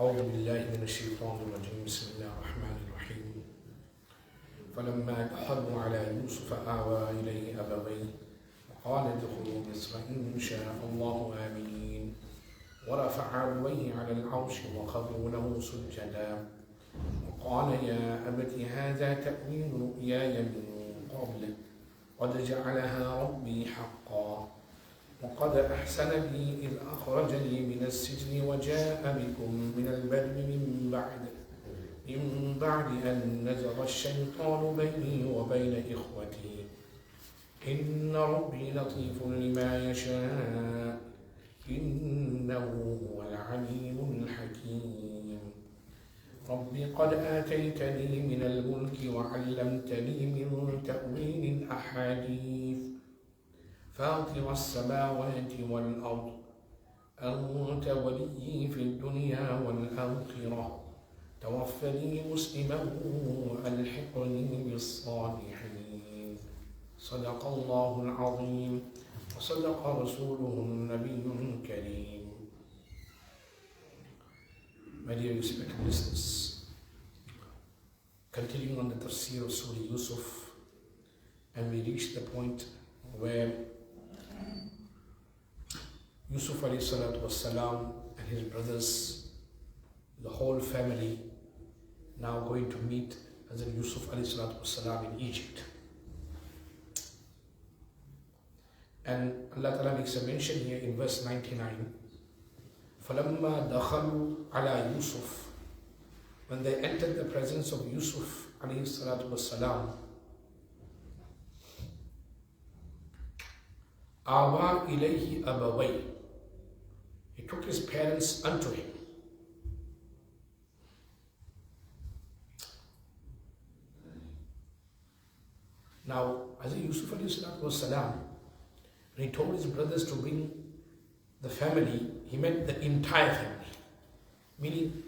أعوذ بالله من الشيطان الرجيم بسم الله الرحمن الرحيم فلما دخلوا على يوسف آوى إليه أبويه وقال ادخلوا مصر إن شاء الله آمنين ورفع أبويه على العرش وخروا له سجدا وقال يا أبت هذا تأويل رؤياي من قبل قد جعلها ربي حقا وقد أحسن بي إذ أخرجني من السجن وجاء بكم من البدو من بعد أن نزغ الشيطان بيني وبين إخوتي إن ربي لطيف لما يشاء إنه هو العليم الحكيم ربي قد آتيتني من الملك وعلمتني من تأويل الأحاديث فاطر السماوات والأرض أنت وليي في الدنيا والآخرة توفني مسلما وألحقني بالصالحين صدق الله العظيم وصدق رسوله النبي الكريم. My dear respected listeners, continuing on the Tafseer of Surah Yusuf, and we reached the point where Yusuf alayhi salatu wassalam and his brothers, the whole family, now going to meet Hazrat Yusuf alayhi salatu wassalam in Egypt. And Allah Ta'ala makes a mention here in verse 99, فَلَمَّا دَخَلُوا عَلَى يُوسُف, when they entered the presence of Yusuf alayhi salatu wassalam, Awa ilayhi abaway, he took his parents unto him. Now, as Yusuf alayhi salatu wassalam, when he told his brothers to bring the family, he meant the entire family, meaning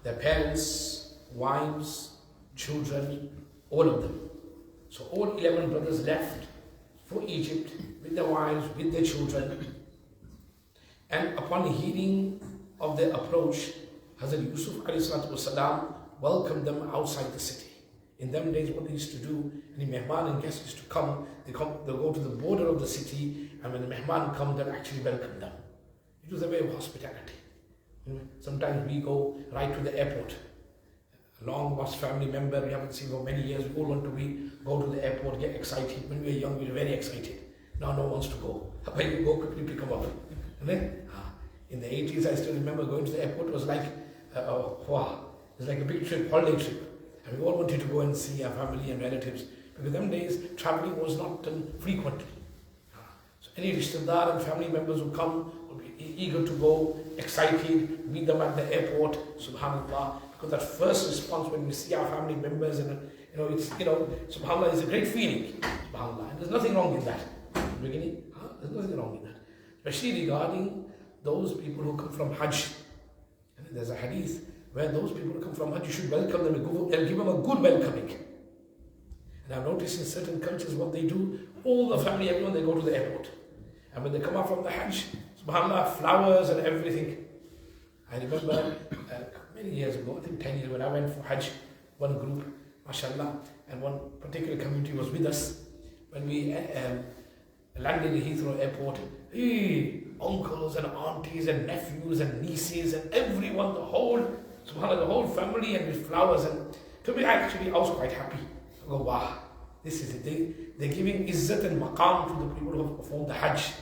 their parents, wives, children, all of them. So all 11 brothers left for Egypt with their wives, with their children. And upon hearing of their approach, Hazrat Yusuf ﷺ welcomed them outside the city. In them days, what they used to do, any mehman and guests used to come, they'll go to the border of the city, and when the mehman come, they'll actually welcome them. It was a way of hospitality. Sometimes we go right to the airport. A long-lost family member we haven't seen for many years, we all want to go to the airport, get excited. When we were young, we were very excited. Now no one wants to go. When you go, quickly pick them up. In the 80s, I still remember going to the airport. It was like, wow, it was like a big trip, holiday trip. And we all wanted to go and see our family and relatives. Because in them days, traveling was not done frequently. So any rishtadar and family members would come, would be eager to go, excited, meet them at the airport, subhanAllah. Because that first response when we see our family members, and subhanAllah, is a great feeling, subhanAllah. And there's nothing wrong in that. In the beginning, there's nothing wrong in that. Especially regarding those people who come from Hajj. And there's a hadith where those people who come from Hajj, you should welcome them and give them a good welcoming. And I've noticed in certain cultures what they do, all the family, everyone, they go to the airport. And when they come out from the Hajj, subhanAllah, flowers and everything. I remember many years ago, I think 10 years, when I went for Hajj, one group, mashallah, and one particular community was with us. When we landed in Heathrow Airport, uncles and aunties and nephews and nieces and everyone, the whole, subhanAllah, the whole family, and with flowers. And to me, I was quite happy. I go, wow, this is it. They're giving izzat and maqam to the people who have performed the Hajj.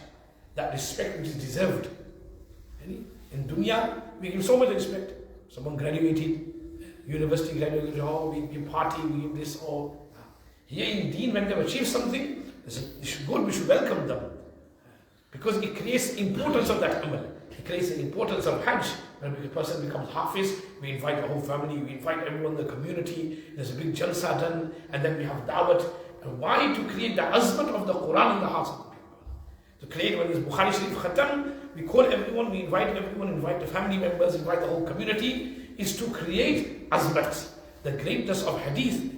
That respect which is deserved. In dunya, we give so much respect. Someone graduated, university graduated, we party, we give this, here in Deen, when they've achieved something, we should welcome them. Because it creates the importance of that amal. It creates the importance of Hajj. When a person becomes Hafiz, we invite the whole family, we invite everyone in the community, there's a big jalsa done, and then we have da'wat. And why? To create the azmat of the Qur'an in the hearts of the people. To create, when there's Bukhari Sharif Khatam, we call everyone, we invite everyone, invite the family members, invite the whole community, is to create azmat, the greatness of hadith,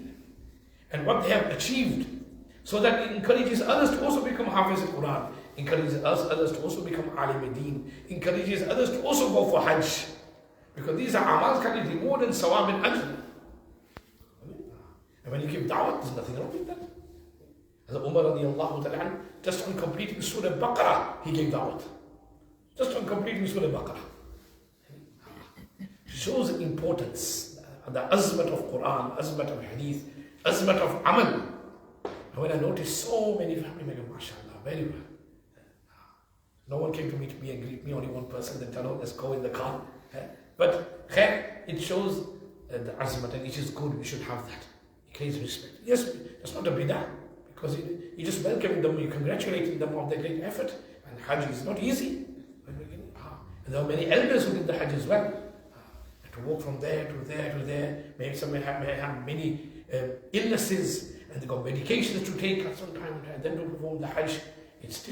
and what they have achieved, so that it encourages others to also become Hafiz al-Quran, encourages others to also become Alim Deen, encourages others to also go for Hajj. Because these are amal carry reward and sawab and ajr. And when you give da'wah, there's nothing wrong with that. As Umar radiallahu ta'ala, just on completing Surah Baqarah, he gave da'wah. Just on completing Surah Baqarah. Shows the importance, the azmat of Qur'an, azmat of hadith, azmat of amal. And when I noticed so many family members, mashallah, very well. No one came to meet me and greet me, only one person, then tell, oh, let's go in the car. But it shows the azmat, and it is good, we should have that. It creates respect. Yes, that's not a bidah, because you just welcoming them, you're congratulating them on their great effort. And Hajj is not easy. And there are many elders who did the Hajj as well. To walk from there to there to there. Maybe some may have many illnesses, and they've got medications to take at some time, and then to perform the Hajj. It's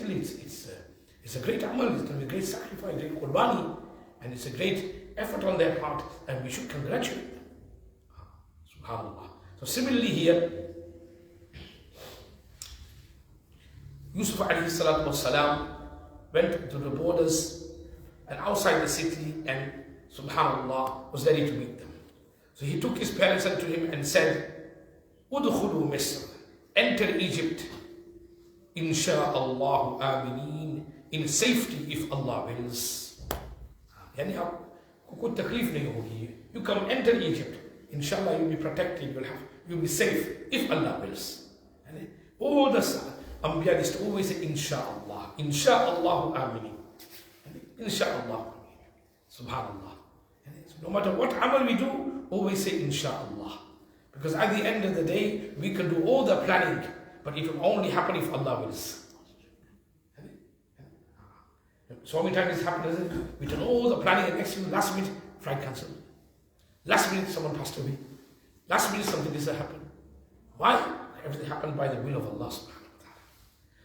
a great amal, it's going to be a great sacrifice, a great qurbani, and it's a great effort on their part, and we should congratulate them. SubhanAllah. So similarly here, Yusuf alayhi salatu wasalam went to the borders and outside the city, and SubhanAllah was ready to meet them. So he took his parents unto him and said, Udkhulu Misr, enter Egypt, insha'Allahu aminin, in safety if Allah wills. You come enter Egypt, inshallah you'll be protected, you'll be safe if Allah wills. And all the Anbiya used to always say insha'Allah, insha'Allahu aminin, insha'Allah, subhanallah. No matter what amal we do, always say insha'Allah. Because at the end of the day, we can do all the planning, but it will only happen if Allah wills. So many times it's happened, isn't it? We done all the planning, and next minute, last minute, flight cancelled. Last minute, someone passed away. Last minute, something does happen. Why? Everything happened by the will of Allah subhanahu wa ta'ala.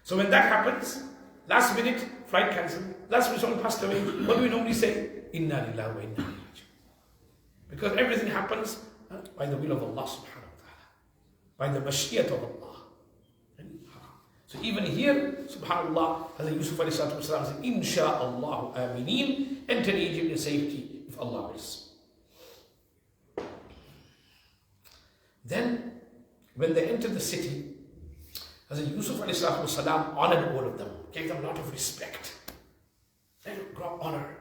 So when that happens, last minute, flight cancelled. Last minute, someone passed away. What do we normally say? Inna lillahi wa inna ilaihi raji'un. Because everything happens by the will of Allah subhanahu wa ta'ala. By the mashiat of Allah. So even here, subhanallah, Hazrat Yusuf alayhi salatu wasalam said, insha'Allahu aminin, enter Egypt in safety if Allah wills. Then, when they entered the city, Hazrat Yusuf alayhi salatu wasalam honored all of them, gave them a lot of respect. They got honor.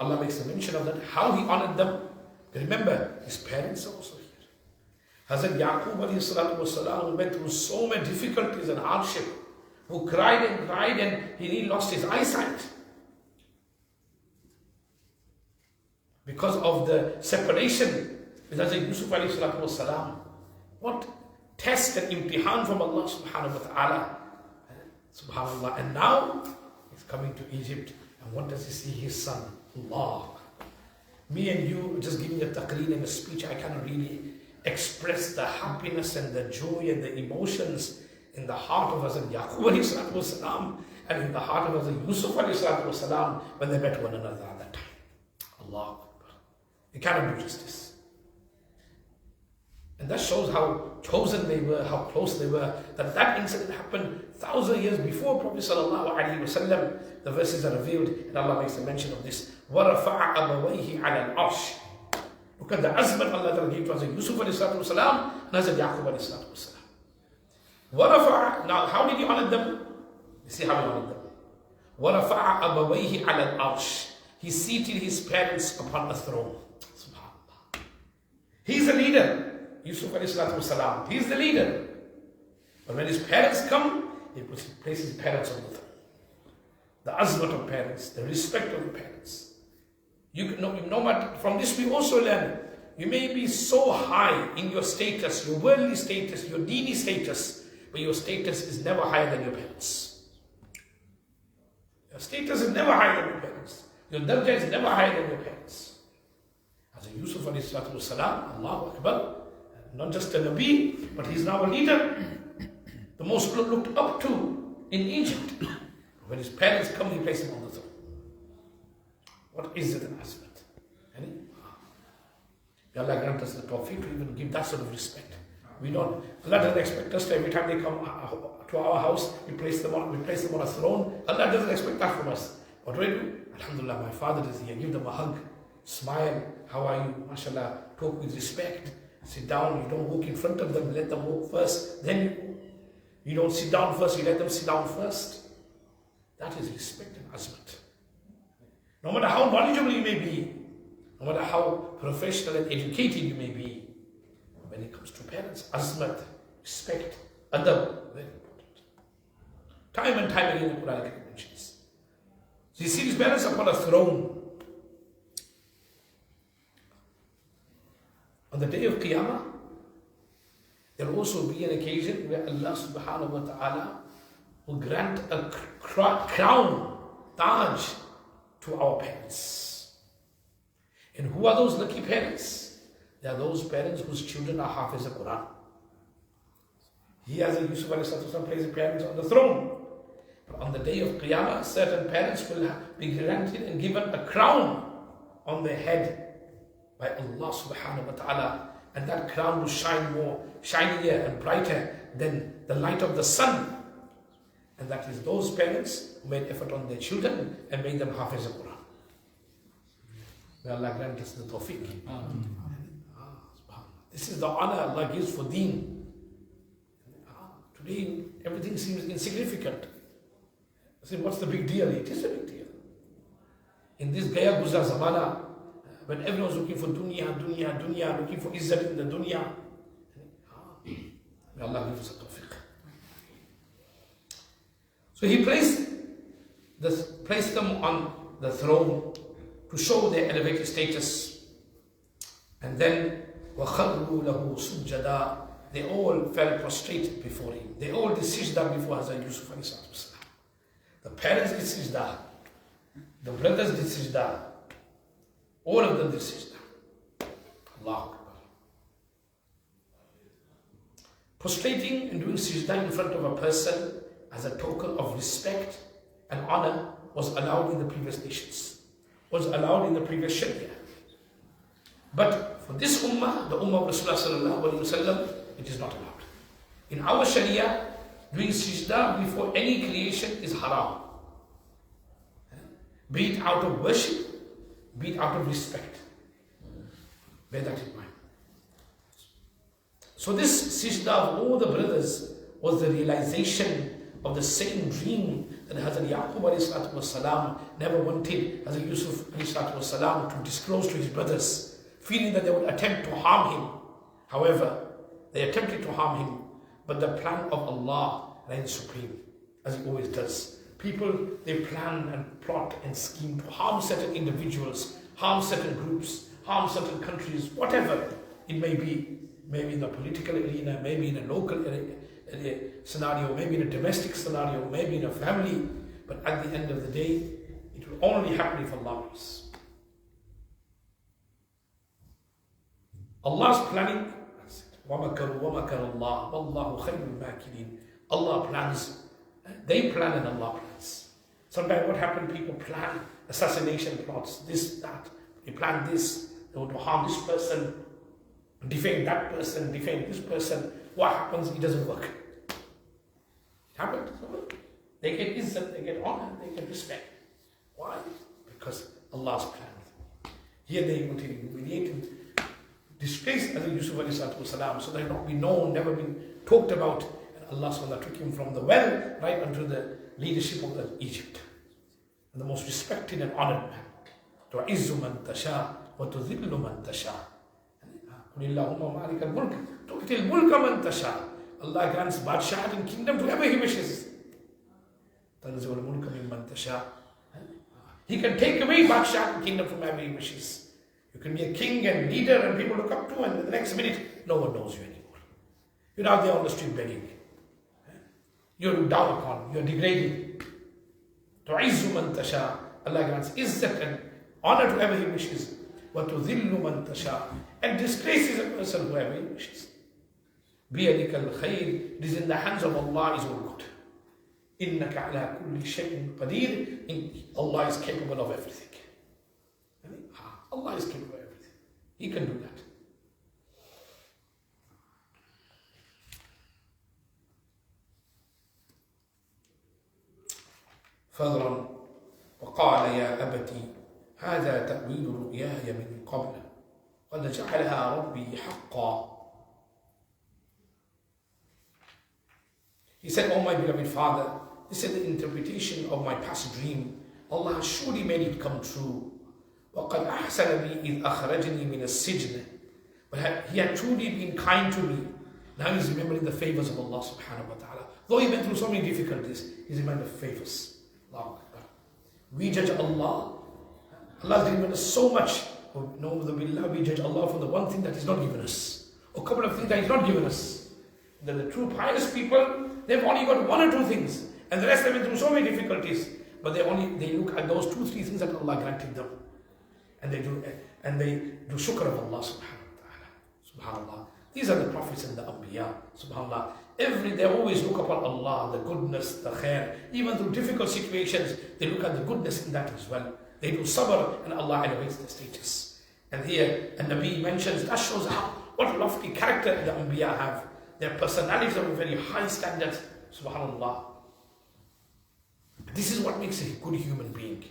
Allah makes a mention of that, how he honored them. Remember, his parents are also here. Hazrat Yaqub alayhi salatu wasalam went through so many difficulties and hardship, who cried and he really lost his eyesight. Because of the separation with Hazrat Yusuf alayhi salatu wasalam. What test and imtihan from Allah subhanahu wa ta'ala. Subhanallah. And now, he's coming to Egypt, and what does he see? His son. Allah. Me and you just giving a taqreer and a speech, I cannot really express the happiness and the joy and the emotions in the heart of Hazrat Yaqub alayhi salatu wasalam and in the heart of Hazrat Yusuf alayhi salatu wasalam when they met one another at that time. Allah Akbar. You cannot do justice. And that shows how chosen they were, how close they were, that incident happened 1,000 years before Prophet sallallahu alaihi wasallam. The verses are revealed, and Allah makes a mention of this. وَرَفَعَ أَبَوَيْهِ عَلَى الْعَرْشِ. Look at the azmat Allah gave to Hazrat Yusuf alayhi salatu wasalam and Hazrat Yaqub alayhi salatu wasalam. وَرَفَعَ. Now, how did he honor them? You see how he honored them. وَرَفَعَ أَبَوَيْهِ عَلَى الْعَرْشِ. He seated his parents upon a throne. Subhanallah. He's the leader. Yusuf alayhi salatu wasalam. He's the leader. But when his parents come, he places his parents on the throne. The azmat of parents, the respect of the parents. No matter, from this we also learn, you may be so high in your status, your worldly status, your deedy status, but your status is never higher than your parents. Your status is never higher than your parents. Your darjah is never higher than your parents. As Yusuf alayhi salatu wasalam, Allahu Akbar, not just a Nabi, but he's now a leader, the most looked up to in Egypt. When his parents come, he places him on the throne. What is it an aspect? May Allah grant us the tawfiq to even give that sort of respect. We don't, Allah doesn't expect us to every time they come to our house, we place them on a throne. Allah doesn't expect that from us. What do we do? Alhamdulillah, my father is here, give them a hug. Smile, how are you, mashallah, talk with respect. Sit down, you don't walk in front of them, let them walk first, then you don't sit down first, you let them sit down first. That is respect and azmat. No matter how knowledgeable you may be, no matter how professional and educated you may be, when it comes to parents, azmat, respect, adab, very important. Time and time again the Qur'an mentions. So you see these parents upon a throne. On the day of Qiyamah, there will also be an occasion where Allah subhanahu wa ta'ala will grant a crown, taj, to our parents. And who are those lucky parents? They are those parents whose children are hafiz of Qur'an. He, as a Yusuf placed his parents on the throne. But on the day of Qiyamah, certain parents will be granted and given a crown on their head by Allah subhanahu wa ta'ala, and that crown will shine more shinier and brighter than the light of the sun. And that is those parents who made effort on their children and made them hafiz of Qur'an. May Allah grant us the tawfiq. This is the honor Allah gives for deen. Today everything seems insignificant. I say, what's the big deal? It is a big deal. In this Gaya Guzar Zamana, when everyone's looking for dunya, looking for izzat in the dunya. May Allah give us a tawfiq. So he placed them on the throne to show their elevated status. And then, وَخَرُّوا لَهُ سُجَّدًا, they all fell prostrate before him. They all did sajda before Hazrat Yusuf alayhi salatu. The parents did sajda. The brothers did sajda. All of them did sajda. Allahu Akbar. Prostrating and doing sajda in front of a person as a token of respect and honor was allowed in the previous nations, was allowed in the previous Sharia. But for this ummah, the ummah of Rasulullah sallallahu alaihi wasallam, it is not allowed. In our Sharia, doing sajda before any creation is haram. Be it out of worship, be it out of respect. Bear that in mind. So this sajda of all the brothers was the realization of the same dream that Hazrat Yaqub ﷺ never wanted Hazrat Yusuf ﷺ to disclose to his brothers, feeling that they would attempt to harm him. However, they attempted to harm him, but the plan of Allah reigns supreme, as it always does. People, they plan and plot and scheme to harm certain individuals, harm certain groups, harm certain countries, whatever it may be. Maybe in the political arena, maybe in a local scenario, maybe in a domestic scenario, maybe in a family. But at the end of the day, it will only happen if Allah wills. Allah's planning, وَمَكَرُوا وَمَكَرَ اللَّهُ وَاللَّهُ خَيْرُ الْمَاكِرِينَ. Allah plans, they plan and Allah plans. Sometimes what happens, people plan assassination plots, this, that. They plan this, they want to harm this person, defame that person, defame this person. What happens? It doesn't work. It happens. They get izzat, they get honor, they get respect. Why? Because Allah's plan. Here they wanted to humiliate and disgrace Hazrat Yusuf ﷺ, so that he not be known, never been talked about. And Allah SWT took him from the well right unto the leadership of Egypt. And the most respected and honored man. تُعِزُّ مَنْ تَشَاءُ وَتُذِلُّ مَنْ تَشَاءُ. Allah grants Badshah and kingdom to whoever He wishes. He can take away Badshah and kingdom from whoever He wishes. You can be a king and leader and people look up to, and the next minute, no one knows you anymore. You're out there on the street begging. You're down upon, you're degrading. تُعِزُّ مَنْ تَشَاءُ. Allah grants izzat and honor to whoever He wishes. وَتُذِلُّ مَنْ تَشَاءُ. And disgraces a person whoever He wishes. بِيَدِكَ الْخَيْرِ. It is in the hands of Allah is all good. إِنَّكَ عَلَى كُلِّ شَيْءٍ قَدِيرٍ. Allah is capable of everything. Allah is capable of everything. He can do that. Further on, وَقَالَ يَا أَبَتِي هذا تأويل رؤياي من قبل قد جعلها ربي حقا. He said, "Oh my beloved father, this is the interpretation of my past dream. Allah has surely made it come true. وَقَدْ أَحْسَنَ بِي إِذْ أَخْرَجَنِي مِنَ السِّجْنِ." But He had truly been kind to me. Now He's remembering the favors of Allah subhanahu wa ta'ala. Though He went through so many difficulties, He's remembering the favors. Allahu Akbar. We judge Allah. Allah has given us so much. No, we judge Allah for the one thing that He's not given us. Or a couple of things that He's not given us. The true pious people, they've only got one or two things. And the rest have been through so many difficulties. But they look at those 2-3 things that Allah granted them. And they do shukr of Allah subhanahu wa ta'ala. Subhanallah. These are the prophets and the anbiya. Subhanallah. They always look upon Allah, the goodness, the khair. Even through difficult situations, they look at the goodness in that as well. They do sabr and Allah elevates their status. And here, the Nabi mentions, that shows what lofty character the anbiya have. Their personalities are of a very high standard. Subhanallah. This is what makes a good human being.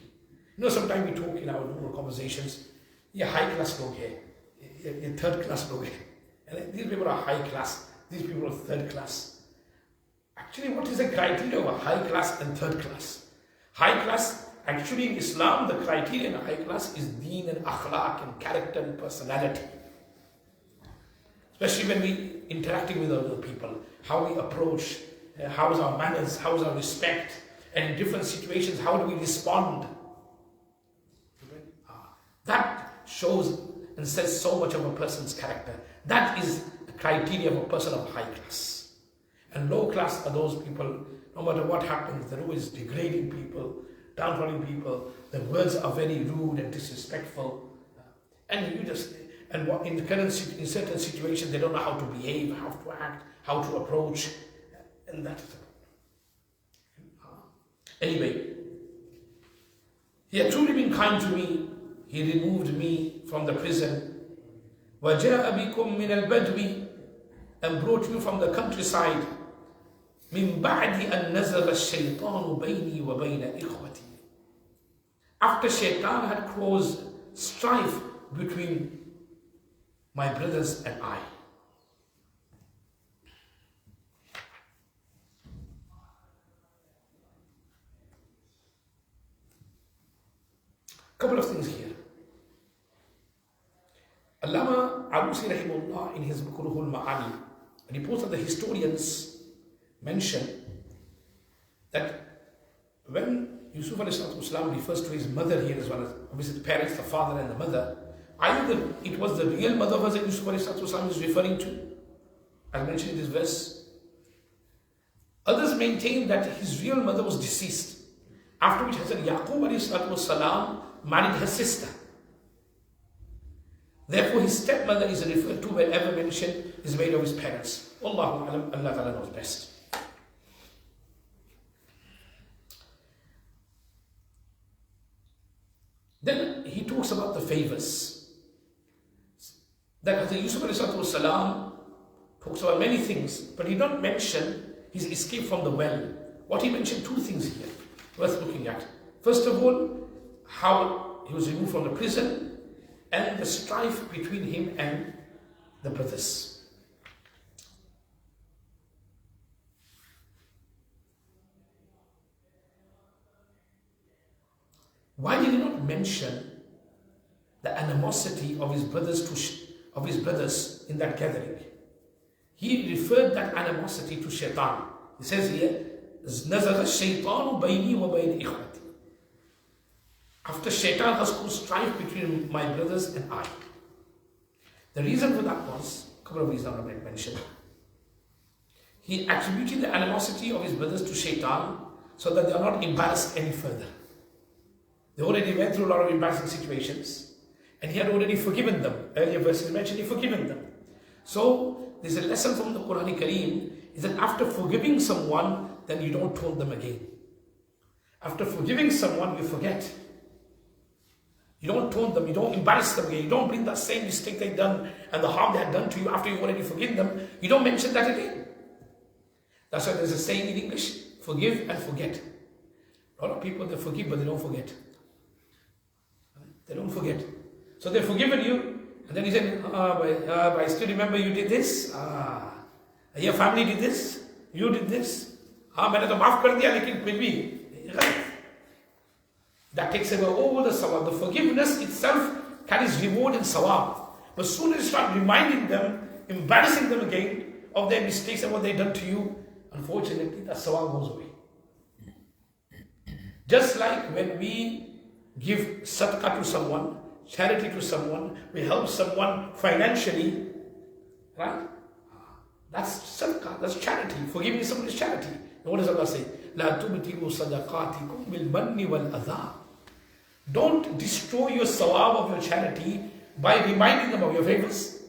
You know, sometimes we talk in our normal conversations, you're high class log hai, you're third class log hai. And these people are high class, these people are third class. Actually, what is the criteria of a high class and third class? High class, actually in Islam, the criteria in high class is deen and akhlaq and character and personality. Especially when we interacting with other people, how we approach, how is our manners, how is our respect, and in different situations, how do we respond? That shows and says so much of a person's character. That is the criteria of a person of high class. And low class are those people, no matter what happens, they're always degrading people, downtrodden people. Their words are very rude and disrespectful. And in certain situations, they don't know how to behave, how to act, how to approach. And that's the problem. Anyway, He had truly been kind to me. He removed me from the prison. وَجَاءَ بِكُم مِّنَ الْبَدْوِ, and brought you from the countryside. مِن بَعْدِ أَن نَزَغَ الشَّيْطَانُ بَيْنِي وَبَيْنَ إِخْوَتِي. After Shaitan had caused strife between my brothers and I. Couple of things here. Allama Alusi rahimahullah in his book Ruhul Ma'ani reports that the historians mention that when Yusuf ﷺ refers to his mother here as well as obviously the parents, the father and the mother, either it was the real mother of Hazrat Yusuf ﷺ is referring to, as mentioned in this verse. Others maintain that his real mother was deceased, after which Hazrat Yaqub ﷺ married her sister. Therefore, his stepmother is referred to wherever mention is made of his parents. Wallahu alam, Allah Ta'ala knows best. Then he talks about the favors. That Hazrat Yusuf ﷺ talks about many things, but he did not mention his escape from the well. What he mentioned, 2 things here worth looking at. First of all, how he was removed from the prison and the strife between him and the brothers. Why did he not mention the animosity of his brothers in that gathering? He referred that animosity to Shaitan. He says here, نَزَغَ الشَّيْطَانُ بَيْنِي وَبَيْنِ إِخْوَتِي. After Shaitan has caused strife between my brothers and I. The reason for that was, a couple of reasons I might mention. He attributed the animosity of his brothers to Shaitan so that they are not embarrassed any further. They already went through a lot of embarrassing situations and he had already forgiven them. Earlier verses mentioned he forgiven them. So there's a lesson from the Qur'an Kareem is that after forgiving someone, then you don't taunt them again. After forgiving someone, you forget. You don't taunt them, you don't embarrass them again, you don't bring that same mistake they've done and the harm they had done to you after you've already forgiven them, you don't mention that again. That's why there's a saying in English, forgive and forget. A lot of people, they forgive but they don't forget. They don't forget. So they've forgiven you, and then he said, but I still remember you did this. Your family did this. You did this. मैंने तो माफ कर दिया, लेकिन फिर भी. That takes away all the sawab. The forgiveness itself carries reward and sawab. But soon as you start reminding them, embarrassing them again of their mistakes and what they've done to you, unfortunately, that sawab goes away. Just like when we give sadaqah to someone, charity to someone, we help someone financially, right? That's sadaqah, that's charity. Forgiving someone is charity. And what does Allah say? لا تبتلوا صدقاتكم بالمن والأذى. Don't destroy your sawab of your charity by reminding them of your favors.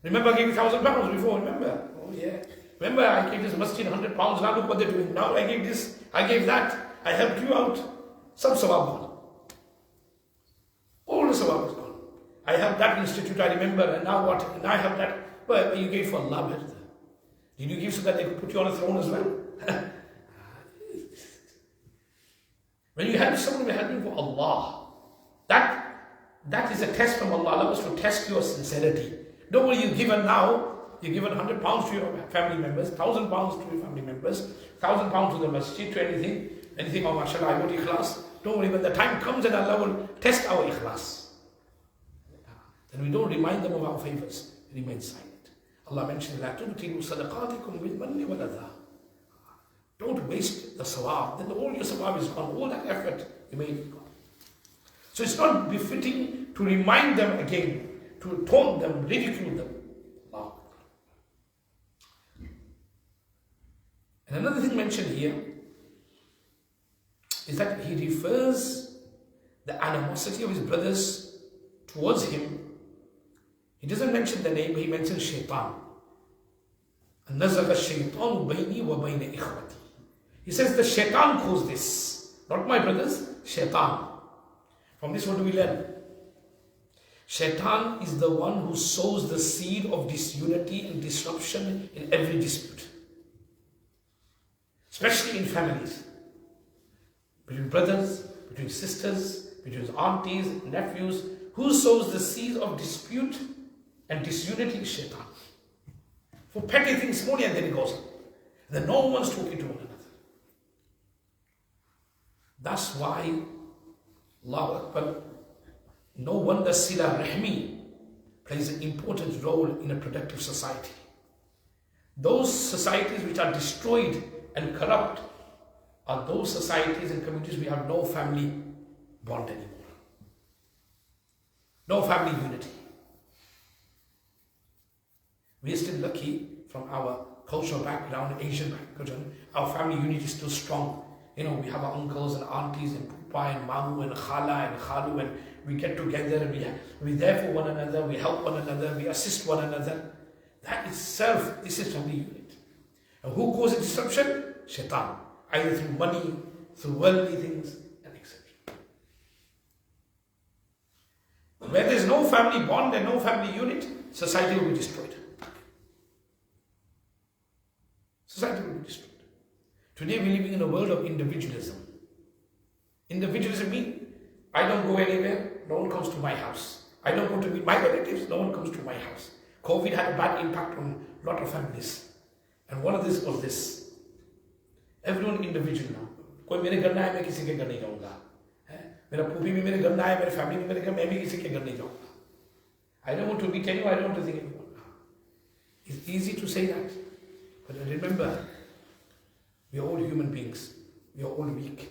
Remember I gave you £1,000 before, remember? Oh yeah. Remember I gave this masjid £100, now look what they're doing. Now I gave this, I gave that, I helped you out. Some sawab gone. All the sawab is gone. I helped that institute, I remember, and now what? And I helped that. But you gave for Allah. Did you give so that they could put you on a throne as well? When you help someone, you're helping for Allah. That is a test from Allah. Allah wants to test your sincerity. Don't worry, you've given now, you've given £100 to your family members, £1,000 to your family members, £1,000 to the masjid, to anything, oh mashallah, I go to ikhlas. Don't worry, when the time comes and Allah will test our ikhlas. Then we don't remind them of our favors, we remain silent. Allah mentioned, لا تبتلوا صدقاتكم بالمن والأذى. Don't waste the sawab. Then all your sawab is gone. All that effort you made is gone. So it's not befitting to remind them again, to taunt them, ridicule them. Allah. And another thing mentioned here is that he refers the animosity of his brothers towards him. He doesn't mention the name, he mentions shaitan. نَزَغَ الشَّيْطَانُ بَيْنِي وَبَيْنَ إِخْوَتِي. He says the shaitan caused this. Not my brothers, shaitan. From this what do we learn? Shaitan is the one who sows the seed of disunity and disruption in every dispute. Especially in families. Between brothers, between sisters, between aunties, nephews. Who sows the seeds of dispute and disunity is shaitan. For petty things, small, and then it goes on. And then no one's talking to one another. That's why, Allahu Akbar, no wonder Sila Rahmi plays an important role in a productive society. Those societies which are destroyed and corrupt are those societies and communities we have no family bond anymore. No family unity. We are still lucky from our cultural background, Asian background, our family unity is still strong. You know, we have our uncles and aunties and pupa and mamu and khala and khalu, and we get together and we're there for one another, we help one another, we assist one another. That itself, this is family unit. And who causes disruption? Shaitan. Either through money, through worldly things, and etc. Where there's no family bond and no family unit, society will be destroyed. Society will be destroyed. Today we're living in a world of individualism. Individualism means I don't go anywhere, no one comes to my house. I don't go to meet my relatives, no one comes to my house. COVID had a bad impact on a lot of families. And one of this was this. Everyone individual now. कोई मेरे घर ना आए मैं किसी के घर नहीं जाऊँगा. मेरा फूफी भी मेरे घर ना आए, मेरे फैमिली भी मेरे घर, मैं भी किसी के घर नहीं जाऊँगा. I don't want to meet anyone, I don't want to think anyone. It's easy to say that. But remember, we are all human beings. We are all weak.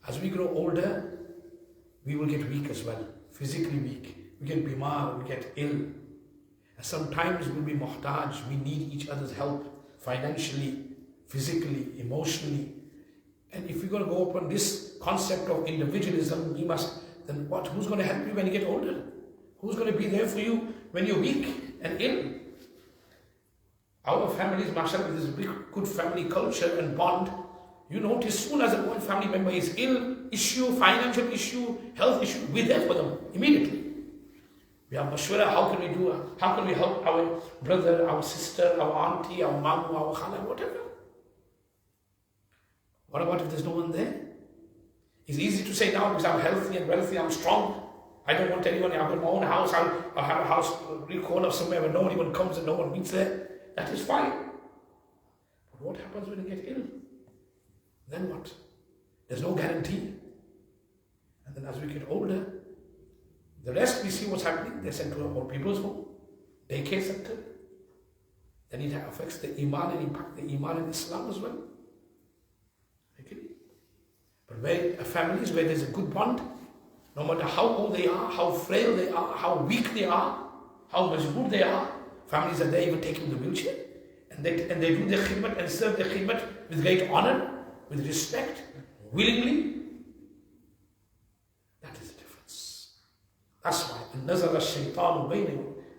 As we grow older, we will get weak as well. Physically weak. We get bimar, we get ill. And sometimes we'll be muhtaj. We need each other's help financially, physically, emotionally. And if we're going to go upon this concept of individualism, we must, then what? Who's going to help you when you get older? Who's going to be there for you when you're weak and ill? Our families, mashallah, with this good family culture and bond, you notice as soon as one family member is ill, issue, financial issue, health issue, we're there for them immediately. We have mashwara, how can we help our brother, our sister, our auntie, our mamu, our khala, whatever. What about if there's no one there? It's easy to say now because I'm healthy and wealthy, I'm strong. I don't want anyone, I've got my own house, I'll have a house real corner somewhere where no one even comes and no one meets there. That is fine. But what happens when you get ill? Then what? There's no guarantee. And then as we get older, the rest we see what's happening. They're sent to an old people's home, daycare center. Then it affects the iman and impact the iman in Islam as well. Okay? But where families where there's a good bond, no matter how old they are, how frail they are, how weak they are, how majboor they are, families are there even taking the wheelchair, and they do their khidmat and serve their khidmat with great honor, with respect, willingly. That is the difference. That's why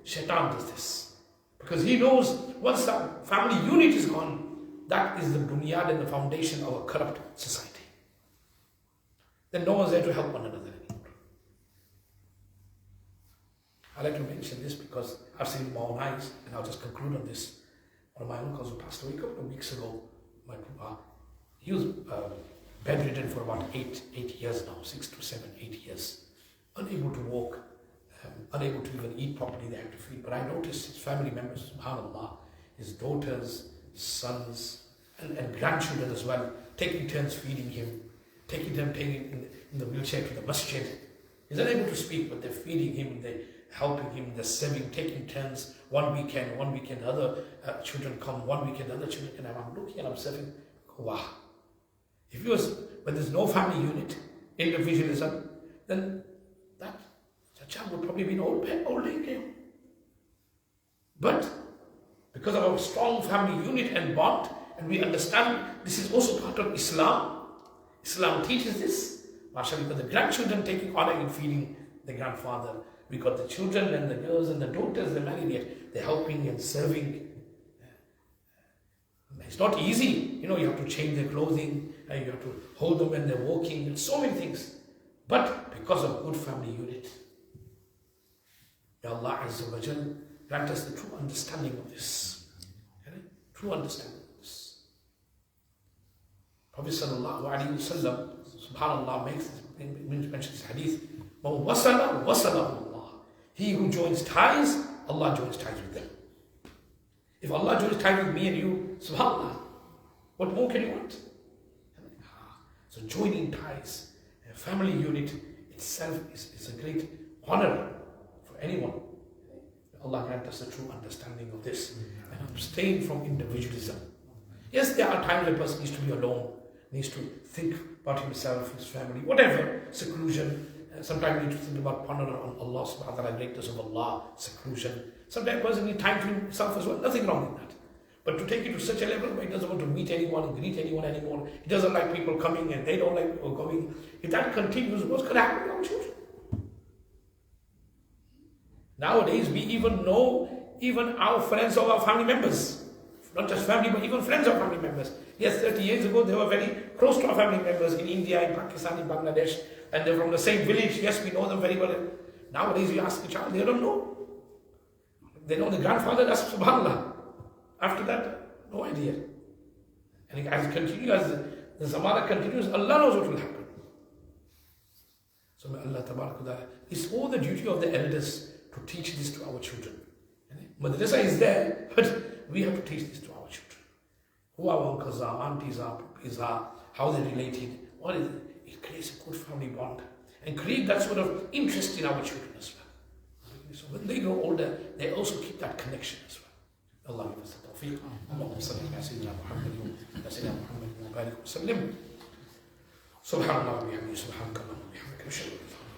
Shaitan does this. Because he knows once that family unit is gone, that is the bunyad and the foundation of a corrupt society. Then no one's there to help one another anymore. I like to mention this because I've seen it with my own eyes, and I'll just conclude on this. One of my uncles who passed away a couple of weeks ago, my papa, he was bedridden for about 8 years now, 6 to 7, 8 years. Unable to walk, unable to even eat properly, they have to feed. But I noticed his family members, subhanAllah, his daughters, sons, and grandchildren as well, taking turns feeding him, taking him in the wheelchair to the masjid. He's unable to speak, but they're feeding him, they're helping him, they're serving, taking turns. One weekend, other children come, one weekend, other children come. I'm looking and I'm serving. Wow. If it was, when there's no family unit, individualism, then that child would probably be an old age. But because of our strong family unit and bond, and we understand this is also part of Islam. Islam teaches this. MashaAllah, because the grandchildren taking honor in feeding the grandfather. We got the children and the girls and the daughters, they're married yet. They're helping and serving. It's not easy. You have to change their clothing, and you have to hold them when they're walking, and so many things. But because of good family unit, Ya Allah Azza wa Jal, grant us the true understanding of this. True understanding of this. Prophet Sallallahu Alaihi Wasallam, subhanAllah, mentions this hadith. وَوَصَلَ اللَّهُ. He who joins ties, Allah joins ties with them. If Allah joins ties with me and you, subhanAllah, what more can you want? So joining ties, a family unit itself is a great honor for anyone. Allah grant us a true understanding of this and abstain from individualism. Yes, there are times a person needs to be alone, needs to think about himself, his family, whatever, seclusion. Sometimes we need to think about pondering on Allah subhanahu wa ta'ala, greatness of Allah, seclusion. Sometimes a person needs time to himself as well, nothing wrong with that. But to take it to such a level where he doesn't want to meet anyone and greet anyone anymore, he doesn't like people coming and they don't like people going, if that continues, what's going to happen to our children? Nowadays, we even know even our friends or our family members. Not just family, but even friends of family members. Yes, 30 years ago, they were very close to our family members in India, in Pakistan, in Bangladesh, and they're from the same village. Yes, we know them very well. Nowadays, you ask a child, they don't know. They know the grandfather, that's subhanAllah. After that, no idea. And as it continues, as the zamana continues, Allah knows what will happen. So may Allah Tabarak, it's all the duty of the elders to teach this to our children. Madrasa is there, but we have to teach this to our children. Who our uncles are, aunties are, puppies are, how they're related. What is it? It creates a good family bond and create that sort of interest in our children as well. So when they grow older, they also keep that connection as well. Allah give us the tawfiq. Allahumma salli ala Sayyidina Muhammad wa Sayyidina Muhammad wa barik wa sallim. Subhanallah wa bihamdihi, subhanaka Allahumma wa bihamdika, ashhadu an la ilaha illa anta